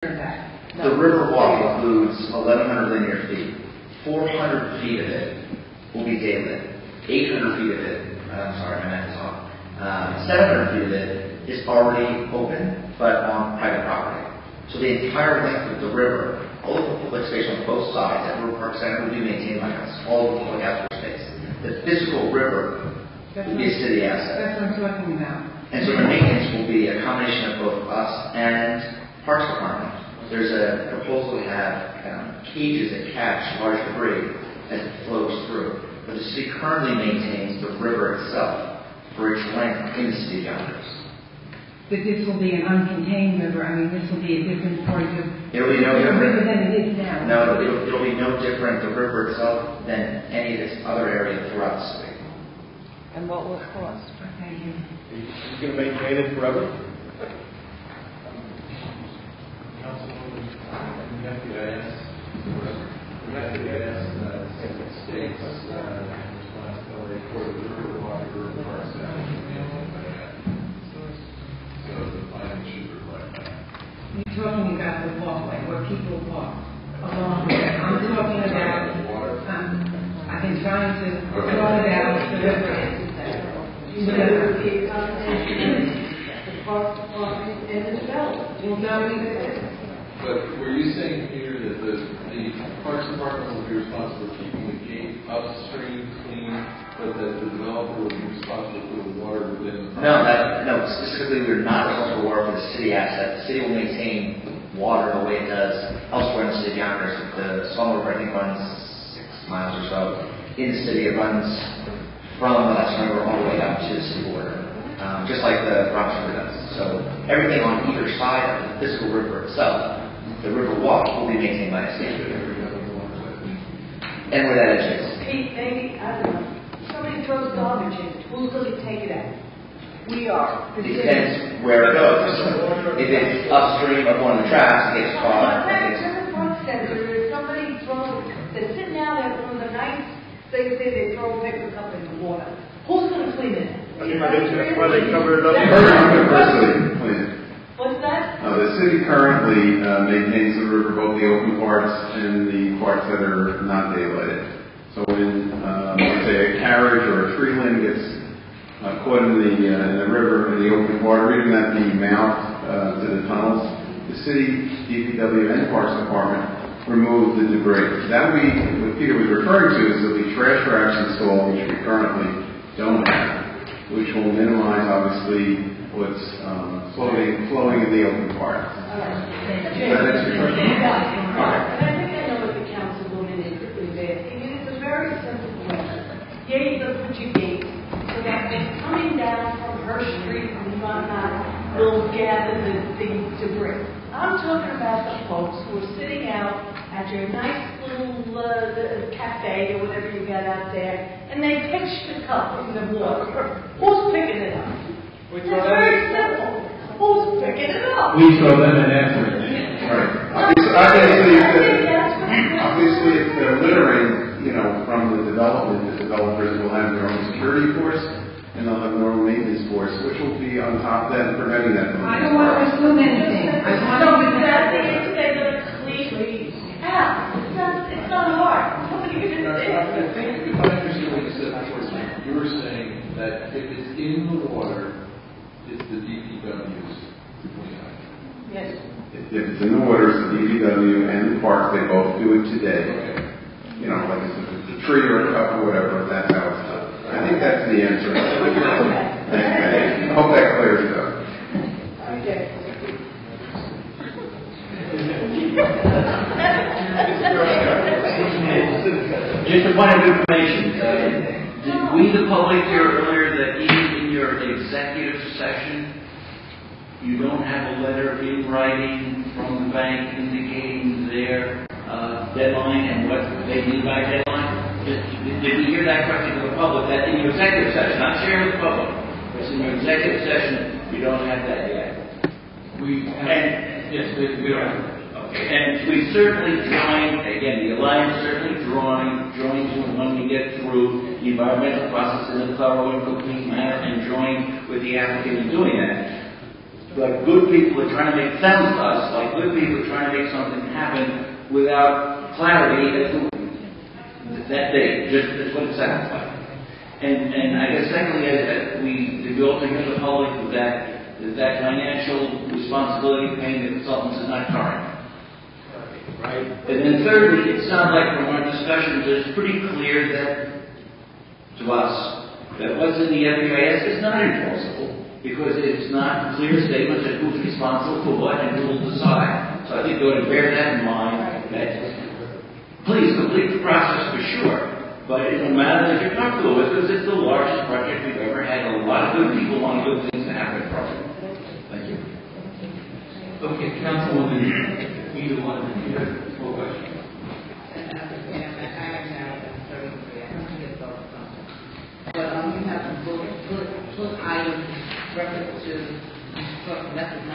The river walk includes 1,100 linear feet. 400 feet of it will be daylit. 800 feet of it, I'm sorry, my math is off. 700 feet of it is already open, but on private property. So the entire length of the river, all of the public space on both sides at River Park Center will be maintained by us, all of the public outdoor space. The physical river will be a city asset. That's what I'm talking about. And so the maintenance will be a combination of both us and Parks Department. There's a proposal to have cages that catch large debris as it flows through. But the city currently maintains the river itself for its length in the city of Yonkers. But this will be an uncontained river. I mean, this will be a different point of It'll be no different river than it is now. No, it'll be no different, the river itself, than any of this other area throughout the city. And what will it cost? Thank you. You're going to maintain it forever? Councilwoman, we have to ask states responsibility for the river water parks that are maintained by that. So the plan should reflect that. You're talking about the walkway, where people walk along there. I'm talking about, I've been trying to talk about the river. The Parks Department and the development will not be there. But were you saying here that the Parks Department will be responsible for keeping the gate upstream clean, but that the developer will be responsible for the water within the park? No, specifically we're not responsible for water for the city asset. The city will maintain water the way it does elsewhere in the city of Yonkers. The stormwater, I think, runs 6 miles or so in the city. It runs from the Hudson River all the way up to the city border, just like the Bronx River does. So everything on either side of the physical river itself, the river walk, will be maintained by the state. And where that edge is. Pete, maybe, I don't know, somebody throws garbage in, who's going to take it out? We are. It depends where it goes. If it's upstream of one of the tracks, it gets caught. River Park Center, if somebody throws, they're sitting out there one of the nights, they throw a paper cup in the water. Who's going to clean it? That's why they cover it up. Universally clean. What's that? The city currently maintains the river, both the open parts and the parts that are not daylighted. So when, let's say, a carriage or a tree limb gets caught in the river, in the open water, even at the mouth to the tunnels, the city, DPW, and Parks Department remove the debris. That will be, what Peter was referring to, is there'll be trash racks installed, which we currently don't have, which will minimize, obviously, what's flowing in the open part. That answers your question? I think I know what the councilwoman is asking. It's a very simple question. Gate, put your gate, so that they're coming down from her street and whatnot will gather the debris. I'm talking about the folks who are sitting out at your nice little cafe or whatever you got out there, and they pitch the cup in the water. Who's picking it up? It's very simple. Who's picking it up? We throw them in after it. Right. Obviously, if they're littering, from the development, the developers will have their own security force, and they'll have their own maintenance force, which will be on top of that and preventing that from I don't want to assume anything. I want to So that's the answer they're going to clean out. It's not hard. Nobody can do I it. think if I understand what you said before, you were saying that if it's in the water, it's the DPW's clean up. Yes. If it's in the waters, the DPW and the park, they both do it today. Okay. Like if it's a tree or a cup or whatever, that's how it's done. I think that's the answer. I hope that clears it up. Okay. Just a point of information. Did we, the public, hear earlier that even in your executive session, you don't have a letter in writing from the bank indicating their deadline and what they mean by deadline? Did we hear that question to the public? That in your executive session, not sharing with the public, but in your executive session, you don't have that yet. Yes, we don't. Okay, and we certainly join, again, the Alliance certainly joins you when we get through the environmental process in a thorough and complete manner and join with the applicant in doing that. Like good people are trying to make, sounds to us like good people are trying to make something happen without clarity as to that date. Just that's what it sounds like. And I guess secondly, we also hear the public that financial responsibility paying the consultants is not current. Right? And then thirdly, it sounds like from our discussions, it's pretty clear that to us that what's in the FEIS is not enforceable because it's not clear statements that who's responsible for what and who will decide. So I think you ought to bear that in mind. That please complete the process for sure, but it doesn't matter that you're comfortable with because it's the largest project we've ever had. A lot of good people want good things to happen from it. Thank you. Okay, Councilwoman, either one of you have full question. But you have some good items reference to what Message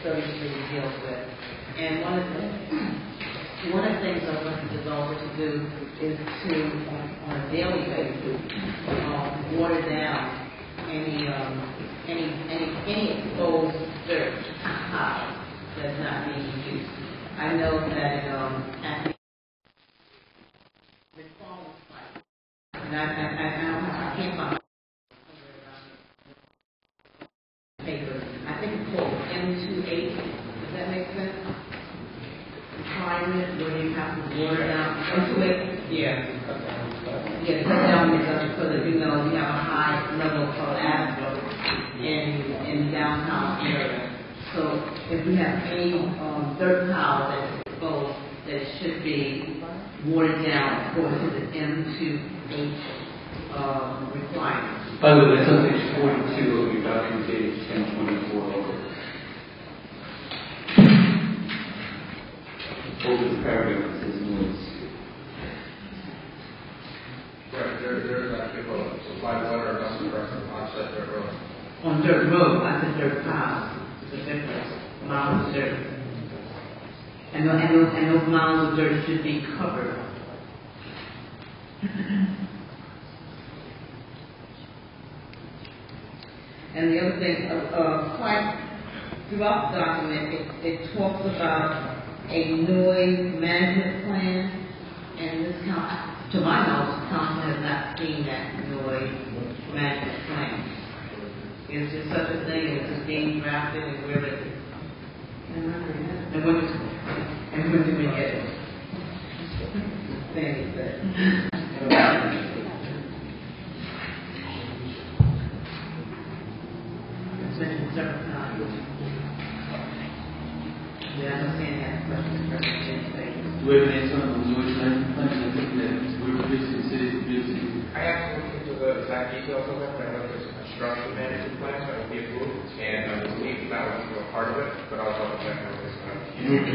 33 deals with. And one of the things I want the developer to do is to, on a daily basis, water down any exposed dirt that's not being used. I know that at the fall site, and I can't find paper. I think it's called M28. Does that make sense? Requirement where you have to water down into it. Yeah. Yeah, cut down so that you know you have a high level of asphalt in downtown area. So if we have any dirt pile that's exposed, that it should be watered down according to the M28 requirements. By the way, that's on page 42 of your document dated 10/24 over the paragraph that says noise. Right, there's actually a supply water dumpster on set dirt road. On dirt road, I said dirt piles. It's a difference. Mounds of dirt. And those mounds of dirt should be covered. And the other thing, quite throughout the document, it talks about a noise management plan, and this council, to my knowledge, council has not seen that noise management plan. Is there such a thing? Is it being drafted, and where is it? And when do we get it? Sandy said. It's mentioned several times. Yeah, I understand that question. Do we have an answer on the noise management plan? I think that we're producing cities producing. I have to look into the exact details of it, but I know there's a construction management plan that will be approved, and I believe that will be a part of it, but I'll double check on this. You know,